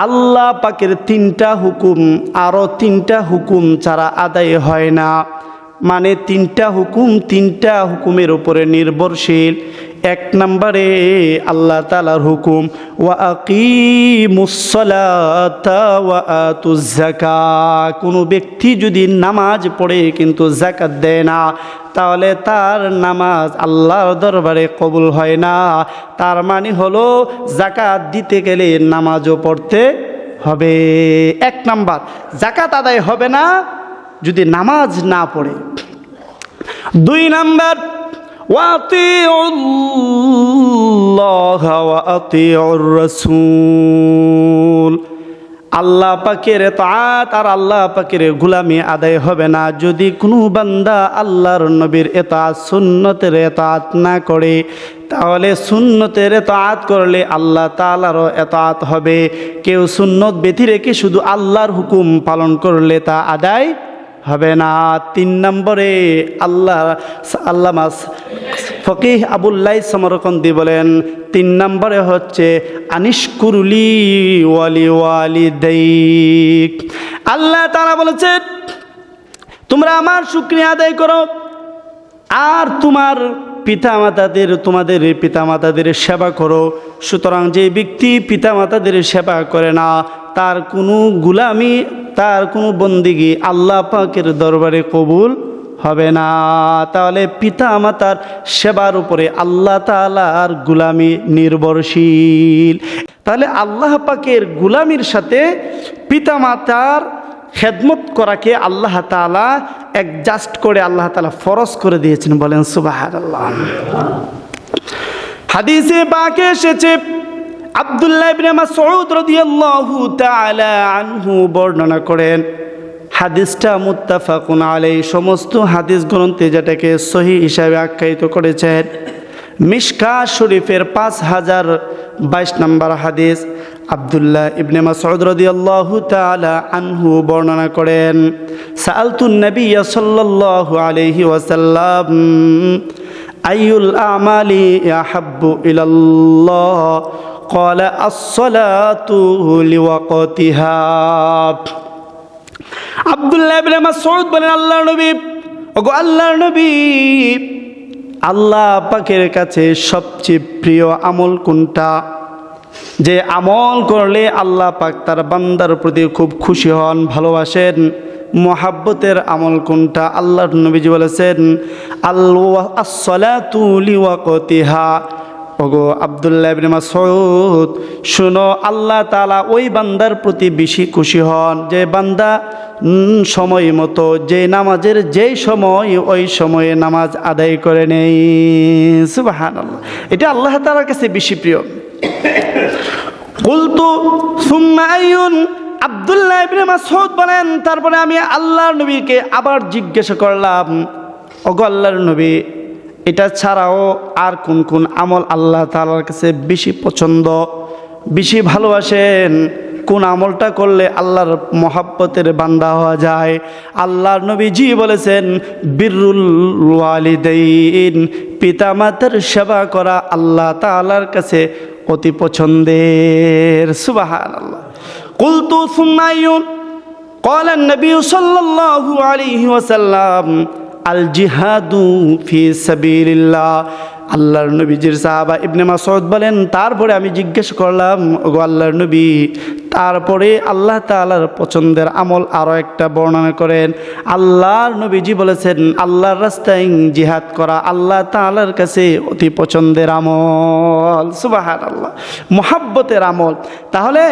আল্লাহ পাকের 3টা হুকুম আরো 3টা হুকুম ছাড়া আদায় হয় না। মানে 3টা হুকুমের উপরে নির্ভরশীল। 1 নম্বরে আল্লাহ তাআলার হুকুম ওয়া আকিমুস সালাতা ওয়া আতুজ যাকাত। কোনো ব্যক্তি যদি নামাজ পড়ে কিন্তু যাকাত দেয় না, তাহলে তার নামাজ আল্লাহর দরবারে কবুল হয় না। তার মানে হলো যাকাত দিতে গেলে নামাজও পড়তে হবে। 1 নাম্বার, যাকাত আদায় হবে না যদি নামাজ না পড়ে। 2 নাম্বার, ওয়াতিউল্লাহ ওয়া আতিউর রাসূল। আল্লাহ পাকের ইতাআত আর আল্লাহ পাকের গোলামি আদায় হবে না যদি কোনো বান্দা আল্লাহর নবীর ইতাআত সুন্নতের ইতাআত না করে। তাহলে সুন্নতের ইতাআত করলে আল্লাহ তাআলারও ইতাআত হবে। কেউ সুন্নত ব্যতি রেখে শুধু আল্লাহর হুকুম পালন করলে তা আদায় হবে না। 3 নম্বরে আল্লামা ফকিহ আবুল্লাহ সমরকন্দি বলেন 3 নম্বরে হচ্ছে আনিশকুরুলি ওয়ালি ওয়ালিদাইক। আল্লাহ তাআলা বলেছেন তোমরা আমার শুকরিয়া আদায় করো আর তোমাদের পিতামাতাদের সেবা করো। সুতরাং যে ব্যক্তি পিতামাতাদের সেবা করে না, তার কোনো গুলামি, তার কোনো বন্দিগি আল্লাহ পাকের দরবারে কবুল হবে না। তাহলে পিতামাতার সেবার উপরে আল্লাহ তাআলার গুলামি নির্ভরশীল। তাহলে আল্লাহ পাকের গুলামির সাথে পিতামাতার খেদমত করাকে আল্লাহ তাআলা অ্যাডজাস্ট করে আল্লাহ তাআলা ফরজ করে দিয়েছেন। বলেন সুবহানাল্লাহ। হাদিসে পাকে এসেছে, আব্দুল্লাহ ইবনে মাসউদ রাদিয়াল্লাহু তাআলা আনহু বর্ণনা করেন, হাদিসটা মুত্তাফাকুন আলাইহি। সমস্ত হাদিস গ্রন্থে যেটাকে সহিহ হিসাবে আখ্যায়িত করেছেন। মিশকাত শরীফের 5022 নম্বর হাদিস। আব্দুল্লাহ ইবনে মাসউদ রাদিয়াল্লাহু তাআলা আনহু বর্ণনা করেন, সাআলতুন নবিয়্য সাল্লাল্লাহু আলাইহি ওয়াসাল্লাম আইয়ুল আমালি আহাব্বু ইলাল্লাহ ক্বালা আস-সালাতু লিওয়াক্তিহা। আব্দুল্লাহ ইবনে মাসউদ বলেন, আল্লাহর নবী, আল্লাহ পাকের কাছে সবচেয়ে প্রিয় আমল কোনটা? যে আমল করলে আল্লাহ পাক তার বান্দার প্রতি খুব খুশি হন, ভালোবাসেন, মুহাব্বতের আমল কোনটা? আল্লাহর নবীজি বলেছেন আস-সালাতু লিওয়াক্তিহা। ওগো আব্দুল্লাহ ইবনে মাসউদ, শুনো, আল্লাহ তাআলা ওই বান্দার প্রতি বেশি খুশি হন যে বান্দা সময় মতো যে নামাজের যেই সময় ওই সময়ে নামাজ আদায় করে নেই। সুবহানাল্লাহ। এটা আল্লাহ তাআলার কাছে বেশি প্রিয়। কুলতু সুম্মা আইয়ুন। আব্দুল্লাহ ইবনে মাসউদ বলেন, তারপরে আমি আল্লাহর নবীকে আবার জিজ্ঞাসা করলাম, ওগো আল্লাহর নবী, এটা ছাড়াও আর কোন কোন আমল আল্লাহ তাআলার কাছে বেশি পছন্দ, বেশি ভালোবাসেন? কোন আমলটা করলে আল্লাহর মহব্বতের বান্দা হওয়া যায়? আল্লাহর নবীজি বলেছেন বিররুল ওয়ালিদাইন, পিতামাতার সেবা করা আল্লাহ তাআলার কাছে অতি পছন্দের। সুবহানাল্লাহ। কুলতু সুম্মা আইয়ুন? ক্বালা নবী সাল্লাল্লাহু আলাইহি ওয়াসাল্লাম আল জিহাদু ফি সাবিলিল্লাহ। আল্লাহর নবীজির সাহাবা ইবনে মাসউদ বলেন, তারপরে আমি জিজ্ঞেস করলাম, ওগো আল্লাহর নবী, তারপরে আল্লাহ তাআলার পছন্দের আমল আরও একটা বর্ণনা করেন। আল্লাহর নবীজি বলেছেন আল্লাহর রাস্তায় জিহাদ করা আল্লাহ তাআলার কাছে অতি পছন্দের আমল। সুবহানাল্লাহ, মুহাব্বতের আমল। তাহলে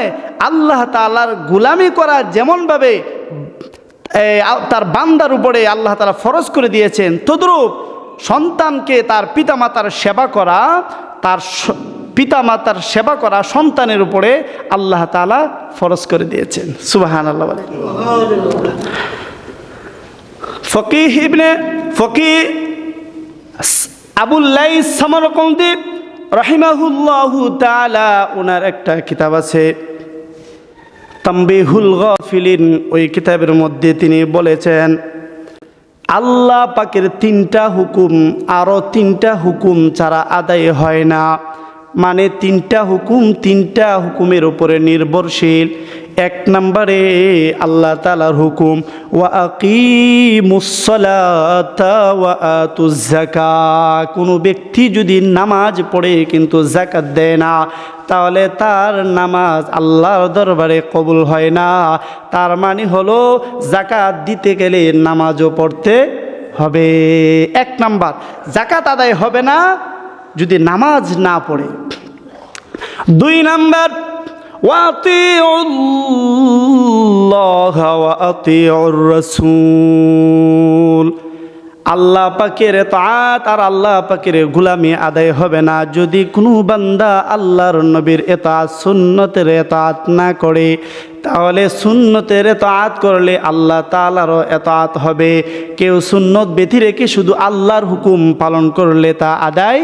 আল্লাহ তাআলার গোলামি করা যেমনভাবে তার বান্দার উপরে আল্লাহ তাআলা ফরজ করে দিয়েছেন, তদ্রূপ সন্তানকে তার পিতামাতার সেবা করা, সন্তানের উপরে আল্লাহ তাআলা ফরজ করে দিয়েছেন। সুবহানাল্লাহ। ফকিহ আবুল্লাহ সমরকন্দি রাহিমাহুল্লাহু তাআলা, ওনার একটা কিতাব আছে তামবিহুল গাফিলিন। ওই কিতাবের মধ্যে তিনি বলেছেন আল্লাহ পাকের 3টা হুকুম আরো 3টা হুকুম ছাড়া আদায় হয় না। মানে তিনটা হুকুমের উপরে নির্ভরশীল। এক নম্বরে আল্লাহ তাআলার হুকুম, ওয়া আকিমুস সালাতা ওয়া আতুজ যাকাত। কোনো ব্যক্তি যদি নামাজ পড়ে কিন্তু যাকাত দেয় না, তাহলে তার নামাজ আল্লাহর দরবারে কবুল হয় না। তার মানে হলো যাকাত দিতে গেলে নামাজও পড়তে হবে। এক নাম্বার, যাকাত আদায় হবে না যদি নামাজ না পড়ে। দুই নাম্বার, ওয়াতিউল্লাহ ওয়া আতিউর রাসূল। আল্লাহ পাকের ইতাআত আর আল্লাহ পাকের গোলামি আদায় হবে না যদি কোনো বান্দা আল্লাহর নবীর ইতাআত, সুন্নতের ইতাআত না করে। তাহলে সুন্নতের ইতাআত করলে আল্লাহ তাআলারও ইতাআত হবে। কেউ সুন্নত ব্যতি রেখে শুধু আল্লাহর হুকুম পালন করলে তা আদায়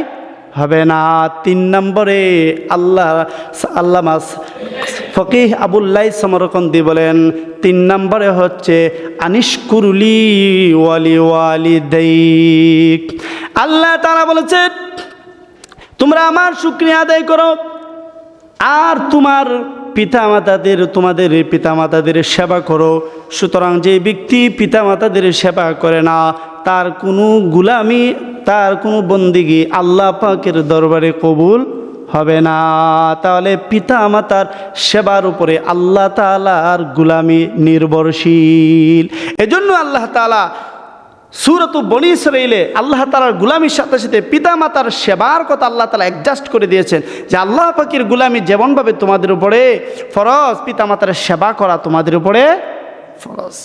হবে না। তিন নম্বরে আল্লামা ফকিহ আবুল্লাহ সমরকন্দি বলেন, তিন নম্বরে হচ্ছে আনিশকুরুলি ওয়ালি ওয়ালিদাইক। আল্লাহ তাআলা বলেছেন, তোমরা আমার শুকরিয়া আদায় করো আর তোমাদের পিতামাতাদের সেবা করো। সুতরাং যে ব্যক্তি পিতামাতাদের সেবা করে না, তার কোনো গুলামি, তার কোনো বন্দিগি আল্লাহ পাকের দরবারে কবুল হবে না। তাহলে পিতামাতার সেবার উপরে আল্লাহ তাআলার গুলামি নির্ভরশীল। এজন্য আল্লাহ তাআলা সূরাত বনী ইসরাঈলে আল্লাহ তাআলার গুলামির সাথে সাথে পিতামাতার সেবার কথা আল্লাহ তাআলা অ্যাডজাস্ট করে দিয়েছেন, যে আল্লাহ পাকের গুলামি যেমনভাবে তোমাদের উপরে ফরজ, পিতামাতার সেবা করা তোমাদের উপরে ফরজ।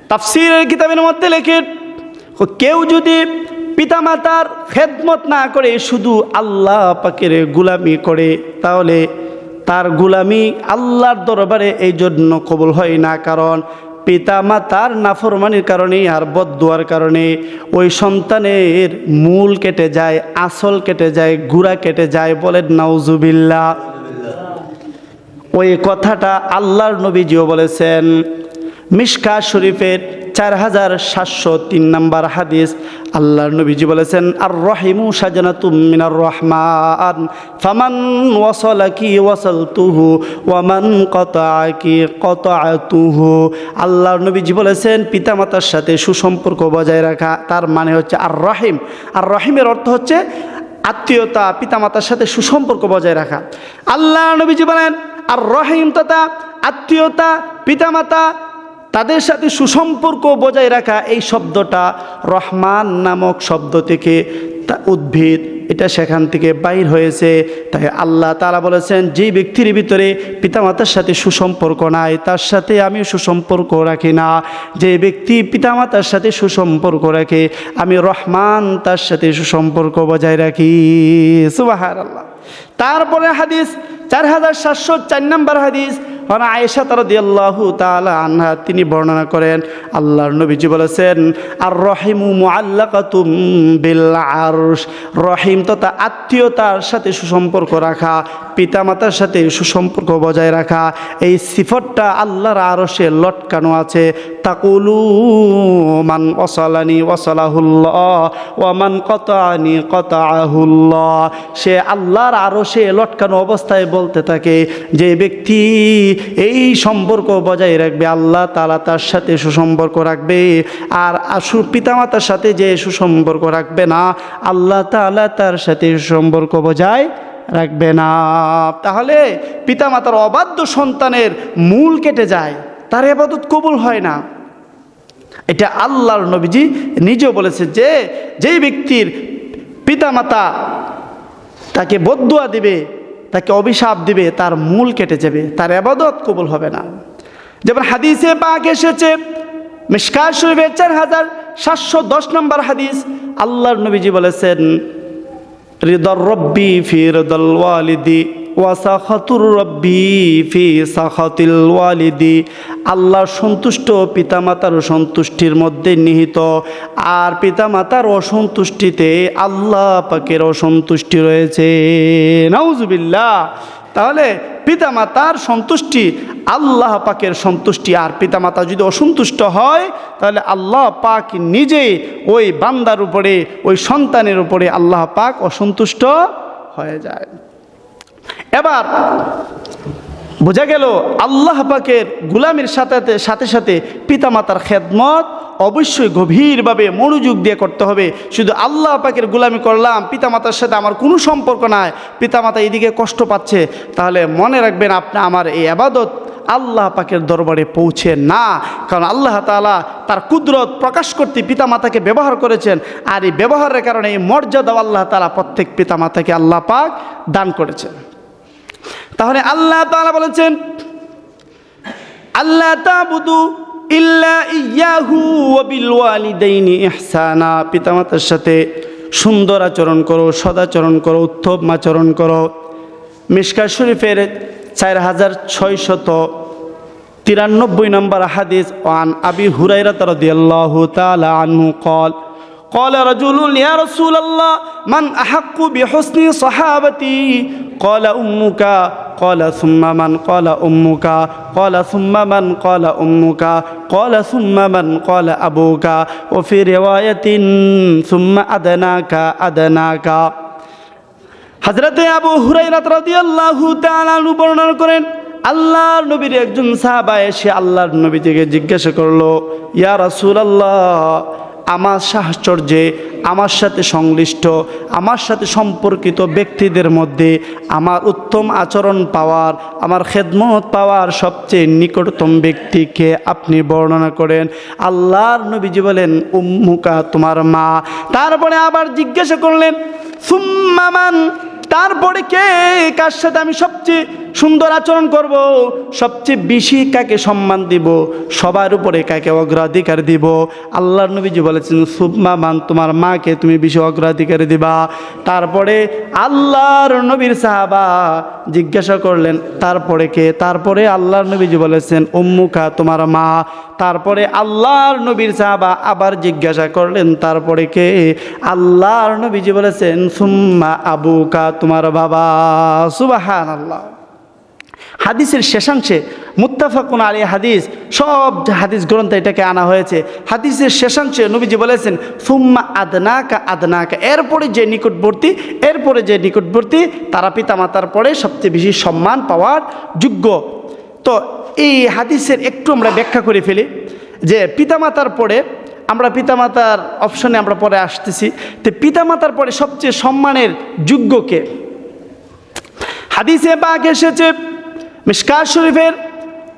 তাফসীরের কিতাবের মধ্যে লেখে, কেউ যদি পিতামাতার খেদমত না করে শুধু আল্লাহ পাকের গুলামি করে, তাহলে তার গুলামি আল্লাহর দরবারে এই জন্য কবুল হয় না। কারণ পিতামাতার নাফরমানির কারণে আর বদদুয়ার কারণে ওই সন্তানের মূল কেটে যায়, আসল কেটে যায়, গুড়া কেটে যায়। বলেন নাউজুবিল্লাহ। ওই কথাটা আল্লাহর নবীজিও বলেছেন। মিশকা শরীফের 4703 নম্বর হাদিস, আল্লাহর নবীজি বলেছেন, আর রহিমু সাজানাতুম মিনার রহমান, ফামান ওয়াসালাকি ওয়াসালতুহু ওয়ামান কাতাআকি কাতাআতুহু। আল্লাহর নবীজি বলেছেন, পিতামাতার সাথে সুসম্পর্ক বজায় রাখা, তার মানে হচ্ছে আর রহিম। আর রহিমের অর্থ হচ্ছে আত্মীয়তা, পিতামাতার সাথে সুসম্পর্ক বজায় রাখা। আল্লাহ নবীজি বলেন, আর রহিম তথা আত্মীয়তা, পিতামাতা তাদের সাথে সুসম্পর্ক বজায় রাখা, এই শব্দটা রহমান নামক শব্দ থেকে উদ্ভিদ, এটা সেখান থেকে বাইর হয়েছে। তাই আল্লাহ তাআলা বলেছেন, যেই ব্যক্তির ভিতরে পিতামাতার সাথে সুসম্পর্ক নাই, তার সাথে আমি সুসম্পর্ক রাখি না। যে ব্যক্তি পিতামাতার সাথে সুসম্পর্ক রাখে, আমি রহমান তার সাথে সুসম্পর্ক বজায় রাখি। সুবহানাল্লাহ। তারপরে হাদিস 4704 নম্বর হাদিস, আয়েশা রাদিয়াল্লাহু তাআলা আনহা তিনি বর্ণনা করেন, আল্লাহর নবীজি বলেছেন, আর রহিমু মুআল্লাকাতুম বিল আরশ। রহিম তথা আত্মীয়তার সাথে সুসম্পর্ক রাখা, পিতামাতার সাথে সুসম্পর্ক বজায় রাখা, এই সিফতটা আল্লাহর আরশে লটকানো আছে। তাকুলু মান ওয়াসালানি ওয়াসালাহুল্লাহ ওয়া মান কাতাআনি কাতাআহুল্লাহ। সে আল্লাহর আরশে লটকানো অবস্থায় বলতে থাকে, যে ব্যক্তি এই সম্পর্ক বজায় রাখবে, আল্লাহ তাআলা তার সাথে সুসম্পর্ক রাখবে। আর পিতামাতার সাথে যে সুসম্পর্ক রাখবে না, আল্লাহ তাআলা তার সাথে সুসম্পর্ক বজায় রাখবে না। তাহলে পিতামাতার অবাধ্য সন্তানের মূল কেটে যায়, তার ইবাদত কবুল হয় না। এটা আল্লাহর নবীজি নিজেও বলেছে, যে যেই ব্যক্তির পিতামাতা তাকে বদদুয়া দিবে, তাকে অভিশাপ দিবে, তার মূল কেটে যাবে, তার ইবাদত কবুল হবে না। যেমন হাদিসে পাক এসেছে, মিশকাত শরীফের 4710 নম্বর হাদিস, আল্লাহর নবীজি বলেছেন, রিদার রব্বি ফি রিদাল ওয়ালিদি ওয়া সাখাতুর রব্বি ফি সাখাতিল ওয়ালিদি। আল্লাহর সন্তুষ্ট পিতামাতার সন্তুষ্টির মধ্যে নিহিত, আর পিতামাতার অসন্তুষ্টিতে আল্লাহ পাকের অসন্তুষ্টি রয়েছে। নাউজুবিল্লাহ। তাহলে পিতামাতার সন্তুষ্টি আল্লাহ পাকের সন্তুষ্টি, আর পিতামাতা যদি অসন্তুষ্ট হয় তাহলে আল্লাহ পাক নিজেই ওই বান্দার উপরে, ওই সন্তানের উপরে আল্লাহ পাক অসন্তুষ্ট হয়ে যায়। এবার বোঝা গেল আল্লাহ পাকের গোলামির সাথে সাথে সাথে পিতামাতার খেদমত অবশ্যই গভীরভাবে মনোযোগ দিয়ে করতে হবে। শুধু আল্লাহ পাকের গোলামি করলাম, পিতামাতার সাথে আমার কোনো সম্পর্ক নাই, পিতামাতা এদিকে কষ্ট পাচ্ছে, তাহলে মনে রাখবেন আপনি আমার এই ইবাদত আল্লাহ পাকের দরবারে পৌঁছে না। কারণ আল্লাহ তাআলা তার কুদরত প্রকাশ করতে পিতামাতাকে ব্যবহার করেছেন, আর এই ব্যবহারের কারণে এই মর্যাদা আল্লাহ তাআলা প্রত্যেক পিতামাতাকে আল্লাহ পাক দান করেছেন। তাহলে আল্লাহ তাআলা বলেছেন, আল্লাহ তা'বুদু ইল্লা ইয়াহু ওয়া বিল ওয়ালিদাইনি ইহসানা, পিতামাতার সাথে সুন্দর আচরণ করো, সদাচরণ করো, উত্তম আচরণ করো। মিশকাত শরীফের 4693 নম্বর হাদিস, ওয়ান আবি হুরায়রা রাদিয়াল্লাহু তাআলা আনহু ক্বাল قال رجل يا رسول الله من أحق بحسن صحابتي قال أمك قال ثم من قال أمك قال ثم من قال أمك قال ثم من قال أبوك وفي رواية ثم أدناك أدناك। হযরতে আবু হুরায়রা রাদিয়াল্লাহু তাআলা আনহু বর্ণনা করেন, আল্লাহর নবীর একজন সাহাবা এসে আল্লাহর নবীকে জিজ্ঞাসা করলো, ইয়া রাসূলুল্লাহ, আমার সাহচর্যে, আমার সাথে সংশ্লিষ্ট, আমার সাথে সম্পর্কিত ব্যক্তিদের মধ্যে আমার উত্তম আচরণ পাওয়ার, আমার খেদমত পাওয়ার সবচেয়ে নিকটতম ব্যক্তিকে আপনি বর্ণনা করেন। আল্লাহর নবীজি বলেন, উম্মুকা, তোমার মা। তারপরে আবার জিজ্ঞাসা করলেন, সুম্মা মান, তারপরে কে, কার সাথে আমি সবচেয়ে সুন্দর আচরণ করব, সবচেয়ে বেশি কাকে সম্মান দিব, সবার উপরে কাকে অগ্রাধিকার দিব? আল্লাহর নবীজি বলেছেন, সুম্মা মান, তোমার মাকে তুমি বেশি অগ্রাধিকার দিবা। তারপরে আল্লাহর নবীর সাহাবা জিজ্ঞাসা করলেন, তারপরে কে? তারপরে আল্লাহর নবীজি বলেছেন, উম্মুকা, তোমার মা। তারপরে আল্লাহর নবীর সাহাবা আবার জিজ্ঞাসা করলেন, তারপরে কে? আল্লাহর নবীজি বলেছেন, সুম্মা আবুকা, তোমার বাবা। সুবহানাল্লাহ। হাদিসের শেষাংশে মুত্তাফাকুন আলাইহি হাদিস, সব হাদিস গ্রন্থে এটাকে আনা হয়েছে। হাদিসের শেষাংশে নবীজি বলেছেন, সুম্মা আদনাকা আদনাকা, এরপরে যে নিকটবর্তী তারা পিতামাতার পরে সবচেয়ে বেশি সম্মান পাওয়ার যোগ্য। তো এই হাদিসের একটু আমরা ব্যাখ্যা করে ফেলি যে পিতামাতার পরে, আমরা পিতামাতার অপশনে আমরা পরে আসতেছি, তো পিতামাতার পরে সবচেয়ে সম্মানের যোগ্যকে হাদিসে পাক এসেছে মিশকাত শরীফের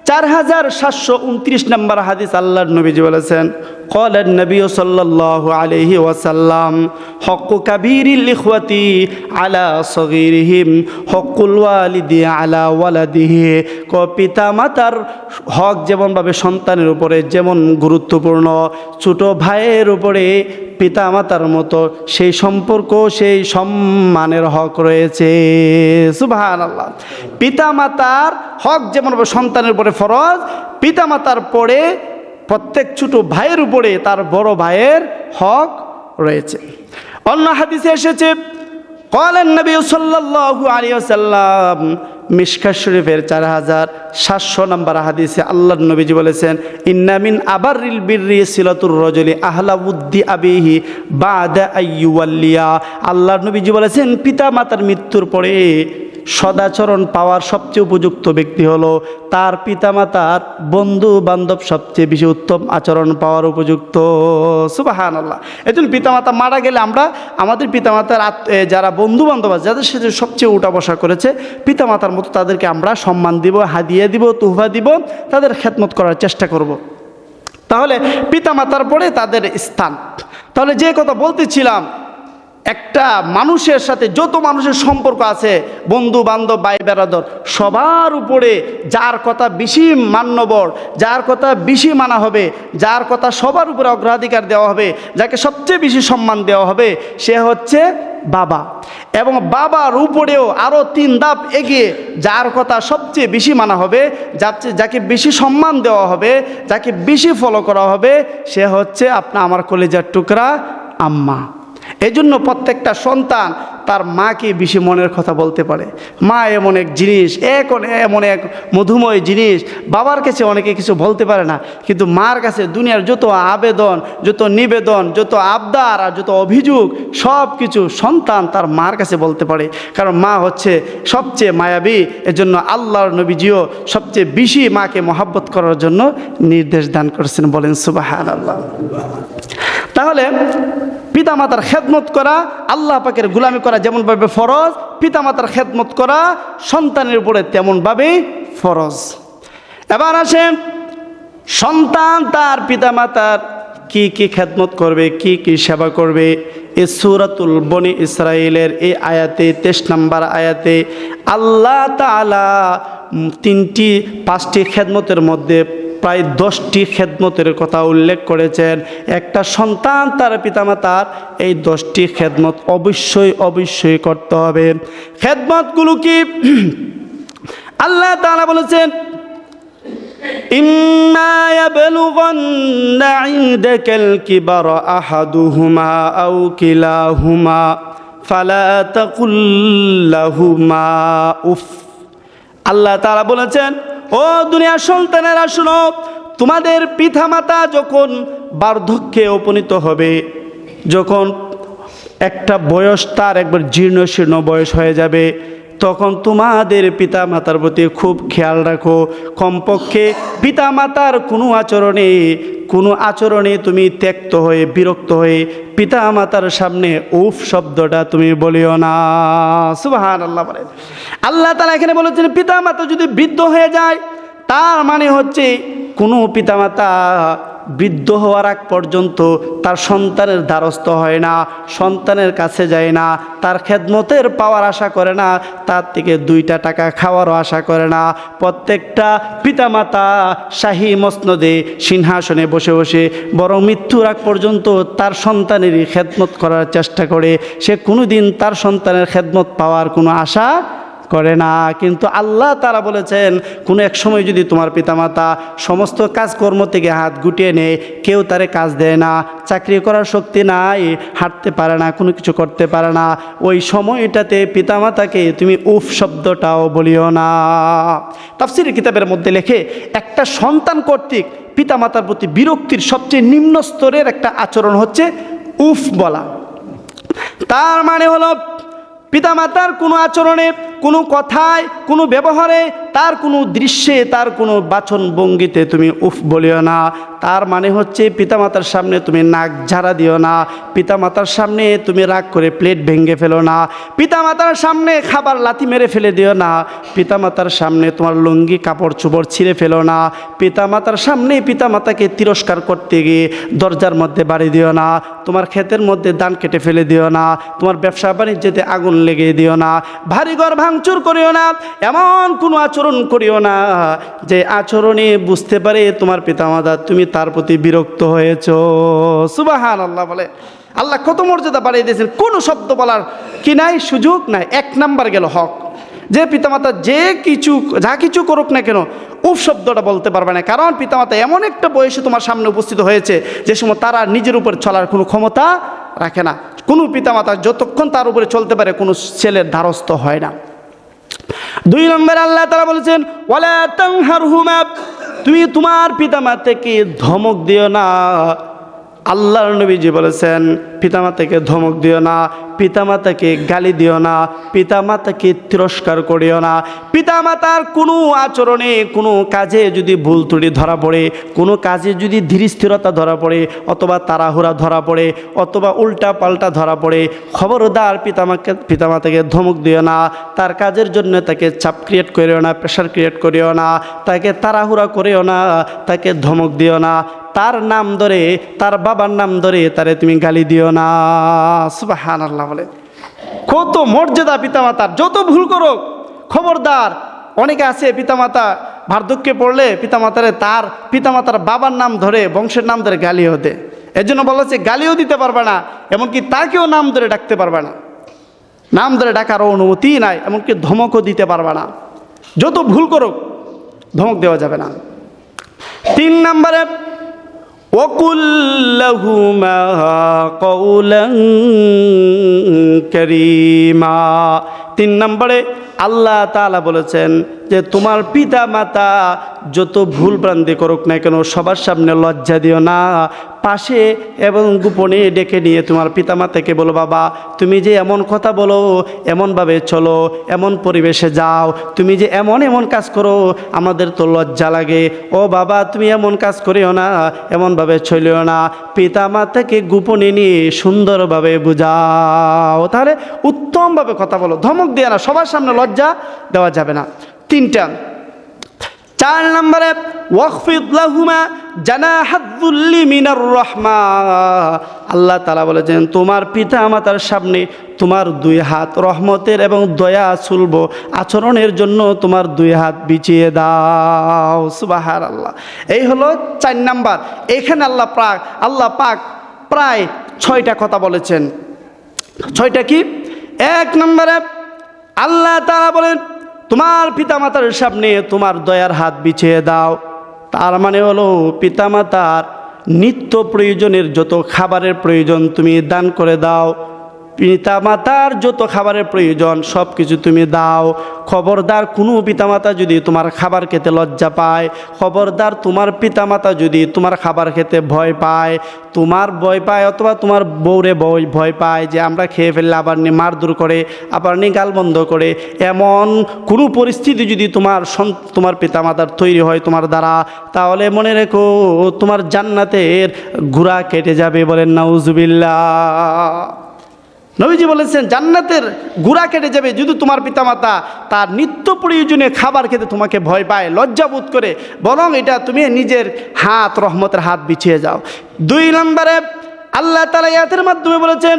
4729 নম্বর হাদিস। আল্লাহর নবীজি বলেছেন, قال النبي صلى الله عليه وسلم حق كبير الإخوة على صغيرهم حق الوالد على ولده। পিতা মাতার হক যেমনভাবে সন্তানের উপরে যেমন গুরুত্বপূর্ণ, ছোট ভাইয়ের উপরে পিতা মাতার মতো সেই সম্পর্ক, সেই সম্মানের হক রয়েছে। সুবহানাল্লাহ। পিতা মাতার হক যেমনভাবে সন্তানের উপরে ফরজ, পিতা মাতার পরে প্রত্যেক ছোট ভাইয়ের উপরে তার বড় ভাইয়ের হক রয়েছে। অন্য হাদিসে এসেছে, قال النبي صلى الله عليه وسلم, মিশকাত শরীফের 4700 নম্বর হাদিসে আল্লাহর নবীজি বলেছেন, ইন্না মিন আবাররিল বিররি সিলাতুর রাজুলি আহলা উদ্দি আবিহি বাদা আইয়ুওয়াল্লিয়া। আল্লাহর নবীজি বলেছেন, পিতা মাতার মৃত্যুর পরে সদাচরণ পাওয়ার সবচেয়ে উপযুক্ত ব্যক্তি হলো তার পিতামাতার বন্ধু বান্ধব সবচেয়ে বেশি উত্তম আচরণ পাওয়ার উপযুক্ত। সুবহানাল্লাহ। এজন্য পিতামাতা মারা গেলে আমরা আমাদের পিতামাতার যারা বন্ধু বান্ধব আছে, যাদের সাথে সবচেয়ে উঠা বসা করেছে, পিতামাতার মতো তাদেরকে আমরা সম্মান দিব, হাদিয়া দিব, তোহফা দিব, তাদের খেদমত করার চেষ্টা করব। তাহলে পিতামাতার পরে তাদের স্থান। তাহলে যে কথা বলতেছিলাম, একটা মানুষের সাথে যত মানুষের সম্পর্ক আছে, বন্ধু বান্ধব, ভাই বেরাদর, সবার উপরে যার কথা বেশি মান্যবর, যার কথা বেশি মানা হবে, যার কথা সবার উপরে অগ্রাধিকার দেওয়া হবে, যাকে সবচেয়ে বেশি সম্মান দেওয়া হবে, সে হচ্ছে বাবা। এবং বাবার উপরেও আরও 3 ধাপ এগিয়ে যার কথা সবচেয়ে বেশি মানা হবে, যাকে বেশি সম্মান দেওয়া হবে, যাকে বেশি ফলো করা হবে, সে হচ্ছে আমার কলিজার টুকরা আম্মা। এই জন্য প্রত্যেকটা সন্তান তার মাকে বেশি মনের কথা বলতে পারে। মা এমন এক জিনিস, এমন এক মধুময় জিনিস, বাবার কাছে অনেকে কিছু বলতে পারে না, কিন্তু মার কাছে দুনিয়ার যত আবেদন, যত নিবেদন, যত আবদার আর যত অভিযোগ সব কিছু সন্তান তার মার কাছে বলতে পারে। কারণ মা হচ্ছে সবচেয়ে মায়াবী। এজন্য আল্লাহর নবীজিও সবচেয়ে বেশি মাকে মহাব্বত করার জন্য নির্দেশ দান করেছেন। বলেন সুবহানাল্লাহ। তাহলে পিতামাতার খেদমত করা, আল্লাহ পাকের গোলামি করা যেমনভাবে ফরজ, পিতামাতার খেদমত করা সন্তানের উপরে তেমনভাবে ফরজ। এবার আসেন সন্তান তার পিতামাতার কি কি খেদমত করবে, কি কি সেবা করবে। এই সূরাতুল বনি ইসরাইলের এই আয়াতে 23 নম্বর আয়াতে আল্লাহ তাআলা 5টি খেদমতের মধ্যে প্রায় 10টি খেদমতের কথা উল্লেখ করেছেন। একটা সন্তান তার পিতামাতার এই 10টি খেদমত অবশ্যই করতে হবে। খেদমতগুলো কি? আল্লাহ তাআলা বলেছেন, ইম্মা ইয়াবলুগান্না ইনদাকাল কিবারা আহাদুহুমা আও কিলাহুমা ফালা তাকুল লাহুমা উফ। আল্লাহ তাআলা বলেছেন, ও দুনিয়ার সন্তানেরা শুনো, তোমাদের পিতামাতা যখন বার্ধক্যে উপনীত হবে, যখন একটা বয়স তার একবার জীর্ণ শীর্ণ বয়স হয়ে যাবে, তখন তোমাদের পিতামাতার প্রতি খুব খেয়াল রাখো। কমপক্ষে পিতামাতার কোনো আচরণে তুমি ত্যক্ত হয়ে বিরক্ত হয়ে পিতামাতার সামনে উফ শব্দটা তুমি বলিও না। সুবহানাল্লাহ বলেন। আল্লাহ তাআলা এখানে বলেছেন পিতামাতা যদি বৃদ্ধ হয়ে যায়, তার মানে হচ্ছে কোনো পিতামাতা বৃদ্ধ হওয়ার আগ পর্যন্ত তার সন্তানের দ্বারস্থ হয় না, সন্তানের কাছে যায় না, তার খেদমতের পাওয়ার আশা করে না, তার থেকে 2টা টাকা খাওয়ারও আশা করে না। প্রত্যেকটা পিতামাতা শাহী মসনদে সিংহাসনে বসে বসে বরং মৃত্যুর আগ পর্যন্ত তার সন্তানেরই খেদমত করার চেষ্টা করে। সে কোনোদিন তার সন্তানের খেদমত পাওয়ার কোনো আশা করে না। কিন্তু আল্লাহ তাআলা বলেছেন, কোনো এক সময় যদি তোমার পিতামাতা সমস্ত কাজকর্ম থেকে হাত গুটিয়ে নেয়, কেউ তারে কাজ দেয় না, চাকরি করার শক্তি নাই, হাঁটতে পারে না, কোনো কিছু করতে পারে না, ওই সময়টাতে পিতামাতাকে তুমি উফ শব্দটাও বলিও না। তাফসীরের কিতাবের মধ্যে লেখে, একটা সন্তান কর্তৃক পিতামাতার প্রতি বিরক্তির সবচেয়ে নিম্ন স্তরের একটা আচরণ হচ্ছে উফ বলা। তার মানে হলো পিতামাতার কোনো আচরণে, কোনো কথায়, কোনো ব্যবহারে, তার কোনো দৃশ্যে, তার কোনো বাচন ভঙ্গিতে তুমি উফ বলিও না। তার মানে হচ্ছে পিতামাতার সামনে তুমি নাক ঝাড়া দিও না, পিতামাতার সামনে তুমি রাগ করে প্লেট ভেঙে ফেলো না, পিতামাতার সামনে খাবার লাথি মেরে ফেলে দিও না, পিতামাতার সামনে তোমার লুঙ্গি কাপড় চোপড় ছিঁড়ে ফেলো না, পিতামাতার সামনে পিতামাতাকে তিরস্কার করতে গিয়ে দরজার মধ্যে বাড়ি দিও না, তোমার ক্ষেতের মধ্যে ধান কেটে ফেলে দিও না, তোমার ব্যবসা বাণিজ্যতে আগুন লেগে দিও না, ভারী ঘর ভাঙচুর করিও না, এমন কোনো আচরণ করিও না যে আচরণে বুঝতে পারে তোমার পিতামাতা তুমি তার প্রতি বিরক্ত হয়েছ। সুবহানাল্লাহ বলে। আল্লাহ কত মর্যাদা বাড়িয়ে দিয়েছেন, কোনো শব্দ বলার কি নাই, সুযোগ নাই। 1 নাম্বার গেল হক, যে পিতামাতা যা কিছু করুক না কেন উফ শব্দটা বলতে পারবে না। কারণ পিতামাতা এমন একটা বয়সে তোমার সামনে উপস্থিত হয়েছে যে সময় তারা নিজের উপর চলার কোনো ক্ষমতা রাখে না। কোনো পিতামাতা যতক্ষণ তার উপরে চলতে পারে কোনো ছেলের দ্বারস্থ হয় না। 2 নম্বরে আল্লাহ তাআলা বলেছেন, ওয়ালা তানহারহুমা, তুমি তোমার পিতামাতাকে ধমক দিও না। আল্লাহর নবীজি বলেছেন, পিতামাতাকে ধমক দিও না, পিতামাতাকে গালি দিও না, পিতামাতাকে তিরস্কার করিও না। পিতামাতার কোনো আচরণে, কোনো কাজে যদি ভুল ত্রুটি ধরা পড়ে, কোনো কাজে যদি ধীরস্থিরতা ধরা পড়ে, অথবা তাড়াহুড়া ধরা পড়ে, অথবা উল্টা পাল্টা ধরা পড়ে, খবরদার পিতামাতাকে ধমক দিও না। তার কাজের জন্য তাকে চাপ ক্রিয়েট করিও না, প্রেশার ক্রিয়েট করিও না, তাকে তাড়াহুড়া করিও না, তাকে ধমক দিও না। তার নাম ধরে, তার বাবার নাম ধরে তারে তুমি গালি দিও না। সুবহানাল্লাহ বলে। কত মর্যাদা পিতামাতার, যত ভুল করো খবরদার। অনেকে আছে পিতামাতা বার্ধক্যে পড়লে পিতামাতার বাবার নাম ধরে, বংশের নাম ধরে গালিও দেয়। এর জন্য বলা হচ্ছে গালিও দিতে পারবে না, এমনকি তাকেও নাম ধরে ডাকতে পারবে না, নাম ধরে ডাকার অনুমতি নাই, এমনকি ধমকও দিতে পারবে না। যত ভুল করো ধমক দেওয়া যাবে না। 3 নম্বরে وقل لهما قولا كريما। 3 নম্বরে আল্লাহ তাআলা বলেছেন যে তোমার পিতা মাতা যত ভুল ভ্রান্তি করুক না কেন সবার সামনে লজ্জা দিও না, পাশে এবং গোপনে ডেকে নিয়ে তোমার পিতা মাতাকে বলো, বাবা তুমি যে এমন কথা বলো, এমনভাবে চলো, এমন পরিবেশে যাও, তুমি যে এমন এমন কাজ করো আমাদের তো লজ্জা লাগে, ও বাবা তুমি এমন কাজ করিও না, এমনভাবে চলিও না। পিতা মাতাকে গোপনে নিয়ে সুন্দরভাবে বুঝাও, তাহলে উত্তমভাবে কথা বলো, ধমক দিয়ে না, সবার সামনে লজ্জা দেওয়া যাবে না। 3টা। 4 নম্বরে ওয়াখফিদ লাহুমা জানাহাযুল্লি মিনার রাহমা। আল্লাহ তাআলা বলেছেন তোমার পিতা মাতার সামনে তোমার 2 হাত রহমতের এবং দয়া সুলভ আচরণের জন্য তোমার 2 হাত বিছিয়ে দাও। সুবহানাল্লাহ। এই হলো 4 নাম্বার। এখানে আল্লাহ পাক প্রায় 6টা কথা বলেছেন। 6টা কি? 1 নম্বরে আল্লাহ তাআলা বলেন তোমার পিতামাতার সামনে তোমার দয়ার হাত বিছিয়ে দাও। তার মানে হলো পিতামাতার নিত্য প্রয়োজনের যত খাবারের প্রয়োজন তুমি দান করে দাও। পিতামাতার যত খাবারের প্রয়োজন সব কিছু তুমি দাও। খবরদার কোনো পিতামাতা যদি তোমার খাবার খেতে লজ্জা পায়, খবরদার তোমার পিতামাতা যদি তোমার খাবার খেতে ভয় পায়, তোমার ভয় পায় অথবা তোমার বউরে ভয় পায় যে আমরা খেয়ে ফেললে আবার নিয়ে মারধর করে, আবার নিয়ে গাল বন্ধ করে, এমন কোনো পরিস্থিতি যদি তোমার পিতামাতার তৈরি হয় তোমার দ্বারা, তাহলে মনে রেখো তোমার জান্নাতের ঘোড়া কেটে যাবে। বলেন নাউজুবিল্লাহ। নবীজি বলেছেন জান্নাতের ঘোড়া কেটে যাবে যদি তোমার পিতামাতা তার নিত্য প্রয়োজনীয় খাবার খেতে তোমাকে ভয় পায়, লজ্জা বোধ করে, বরং এটা তুমি নিজের হাত রহমতের হাত বিছিয়ে যাও। 2 নম্বরে আল্লাহ তাআলা আয়াতের মাধ্যমে বলেছেন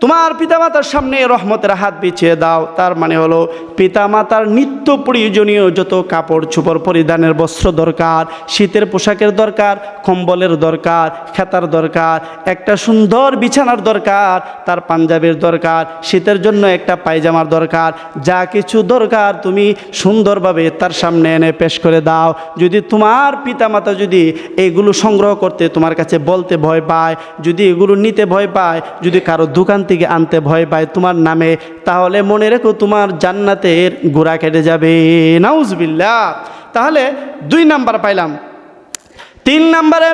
তোমার পিতামাতার সামনে রহমতের হাত বিছিয়ে দাও। তার মানে হলো পিতামাতার নিত্য প্রয়োজনীয় যত কাপড় চোপড় পরিধানের বস্ত্র দরকার, শীতের পোশাকের দরকার, কম্বলের দরকার, খেতার দরকার, একটা সুন্দর বিছানার দরকার, তার পাঞ্জাবির দরকার, শীতের জন্য একটা পায়জামার দরকার, যা কিছু দরকার তুমি সুন্দরভাবে তার সামনে এনে পেশ করে দাও। যদি তোমার পিতামাতা যদি এগুলো সংগ্রহ করতে তোমার কাছে বলতে ভয় পায়, যদি এগুলো নিতে ভয় পায়, যদি কারো দোকান থেকে আনতে ভয় পায় তোমার নামে, তাহলে মনে রেখো তোমার জান্নাতের গোড়া কেটে যাবে। নাউজুবিল্লাহ। তাহলে 2 নাম্বার পাইলাম। 3 নম্বরে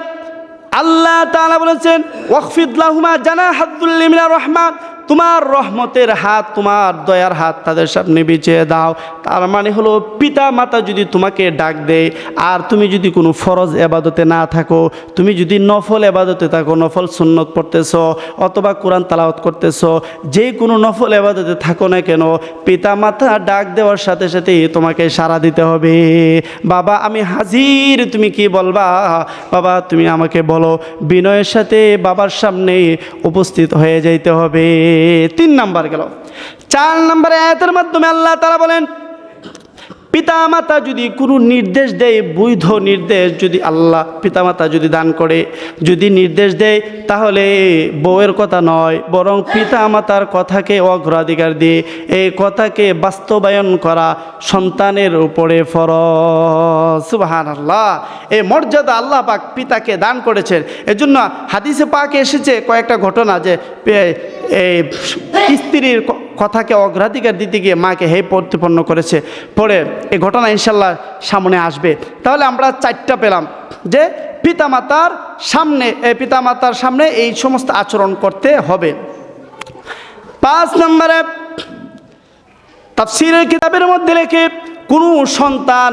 আল্লাহ তাআলা বলেছেন ওয়াখফিদ লাহুমা জানাহাযুল্লি মিনার রাহমা, তোমার রহমতের হাত, তোমার দয়ার হাত তাদের সামনে বিছিয়ে দাও। তার মানে হলো পিতা মাতা যদি তোমাকে ডাক দেয় আর তুমি যদি কোনো ফরজ এবাদতে না থাকো, তুমি যদি নফল এবাদতে থাকো, নফল সুন্নত পড়তেছো অথবা কোরআন তেলাওয়াত করতেছো, যে কোনো নফল এবাদতে থাকো না কেন, পিতা মাতা ডাক দেওয়ার সাথে সাথেই তোমাকে সাড়া দিতে হবে। বাবা আমি হাজির, তুমি কি বলবা? বাবা তুমি আমাকে বলো। বিনয়ের সাথে বাবার সামনে উপস্থিত হয়ে যাইতে হবে। 3 নাম্বার গেল। 4 নম্বরে আয়াতের মাধ্যমে আল্লাহ তাআলা বলেন পিতামাতা যদি কোনো নির্দেশ দেয়, বৈধ নির্দেশ যদি আল্লাহ পিতামাতা যদি দান করে, যদি নির্দেশ দেয়, তাহলে বউয়ের কথা নয় বরং পিতামাতার কথাকে অগ্রাধিকার দিয়ে এই কথাকে বাস্তবায়ন করা সন্তানের উপরে ফরজ। সুবহানাল্লাহ। এই মর্যাদা আল্লাহ পাক পিতাকে দান করেছেন। এজন্য হাদিসে পাকে এসেছে কয়েকটা ঘটনা যে স্ত্রীর কথাকে অগ্রাধিকার দিতে গিয়ে মাকে হে প্রতিপন্ন করেছে। পরে এই ঘটনা ইনশাল্লাহ সামনে আসবে। তাহলে আমরা 4টা পেলাম যে পিতামাতার সামনে এই সমস্ত আচরণ করতে হবে। 5 নম্বরে তাফসীরের কিতাবের মধ্যে লেখে কোনো সন্তান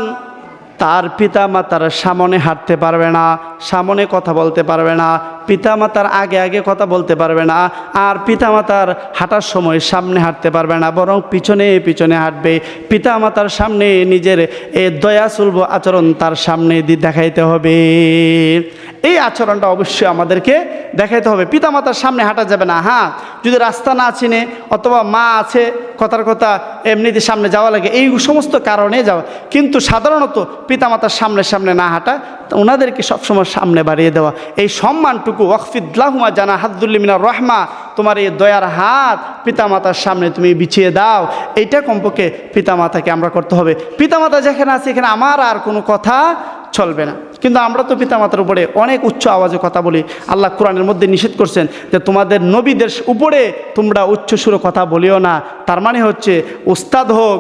তার পিতা মাতার সামনে হাঁটতে পারবে না, সামনে কথা বলতে পারবে না, পিতামাতার আগে আগে কথা বলতে পারবে না, আর পিতামাতার হাঁটার সময় সামনে হাঁটতে পারবে না, বরং পিছনে পিছনে হাঁটবে। পিতামাতার সামনে নিজের দয়া সুলভ আচরণ তার সামনে দেখাইতে হবে। এই আচরণটা অবশ্যই আমাদেরকে দেখাইতে হবে। পিতামাতার সামনে হাঁটা যাবে না। হ্যাঁ, যদি রাস্তা না চিনে অথবা মা আছে কথার কথা এমনিতে সামনে যাওয়া লাগে, এই সমস্ত কারণে যাওয়া, কিন্তু সাধারণত পিতামাতার সামনে না হাঁটা, ওনাদেরকে সবসময় সামনে বাড়িয়ে দেওয়া। এই সম্মানটুকু ওয়াখফিদ লাহুমা জানাহাযুল্লি মিনার রাহমা, তোমার এই দয়ার হাত পিতামাতার সামনে তুমি বিছিয়ে দাও। এইটা কমপক্ষে পিতামাতাকে আমরা করতে হবে। পিতামাতা যেখানে আছে এখানে আমার আর কোনো কথা চলবে না। কিন্তু আমরা তো পিতামাতার উপরে অনেক উচ্চ আওয়াজে কথা বলি। আল্লাহ কোরআনের মধ্যে নিষেধ করছেন যে তোমাদের নবীদের উপরে তোমরা উচ্চ সুরে কথা বলিও না। তার মানে হচ্ছে উস্তাদ হোক,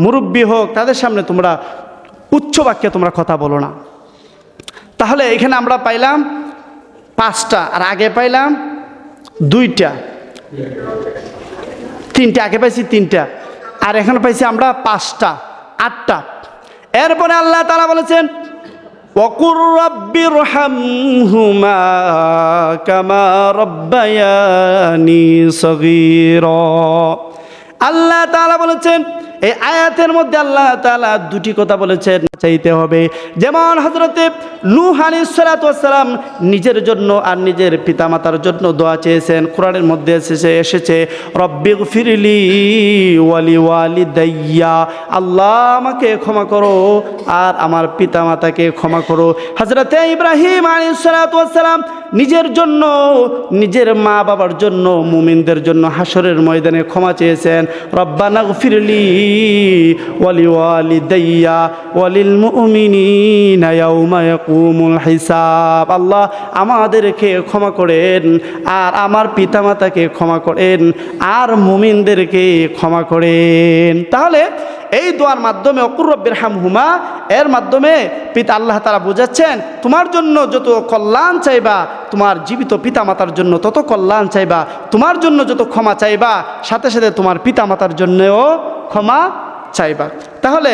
মুরব্বী হোক, তাদের সামনে তোমরা উচ্চ বাক্যে তোমরা কথা বলো না। তাহলে এখানে আমরা পাইলাম 5টা, আর আগে পাইলাম 2টা, 3টা, আগে পাইছি 3টা, আর এখানে পাইছি আমরা 5টা, 8টা। এরপরে আল্লাহ তাআলা বলেছেন ওয়াকুর রাব্বিরহামহুমা কামা রাব্বায়ানি সগীরা। আল্লাহ তাআলা বলেছেন, এই আয়াতের মধ্যে আল্লাহ তাআলা 2টি কথা বলেছেন চাইতে হবে। যেমন হযরতে নূহ আলাইহিস সালাতু ওয়াস সালাম নিজের জন্য আর নিজের পিতামাতার জন্য দোয়া চেয়েছেন। কোরআনের মধ্যে এসেছে রব্বিগফিরলি ওয়ালি ওয়ালিদাইয়া, আল্লাহ আমাকে ক্ষমা করো আর আমার পিতামাতাকে ক্ষমা করো। হযরতে ইব্রাহিম আলাইহিস সালাতু ওয়াস সালাম নিজের জন্য, নিজের মা বাবার জন্য, মুমিনদের জন্য হাসরের ময়দানে ক্ষমা চেয়েছেন। রব্বানা গফিরলি ওয়ালি ওয়ালিদাইয়া ওয়ালিল মুমিনিনা ইয়াউমা ইয়াকুমুল হিসাব, আল্লাহ আমাদেরকে ক্ষমা করেন আর আমার পিতামাতাকে ক্ষমা করেন আর মুমিনদেরকে ক্ষমা করেন। তাহলে এই দোয়ার মাধ্যমে ওয়াকুর রাব্বিরহামহুমা, এর মাধ্যমে পিতা আল্লাহ তাআলা বোঝাচ্ছেন তোমার জন্য যত কল্যাণ চাইবা, তোমার জীবিত পিতামাতার জন্য তত কল্যাণ চাইবা, তোমার জন্য যত ক্ষমা চাইবা সাথে সাথে তোমার পিতামাতার জন্যও ক্ষমা চাইবা। তাহলে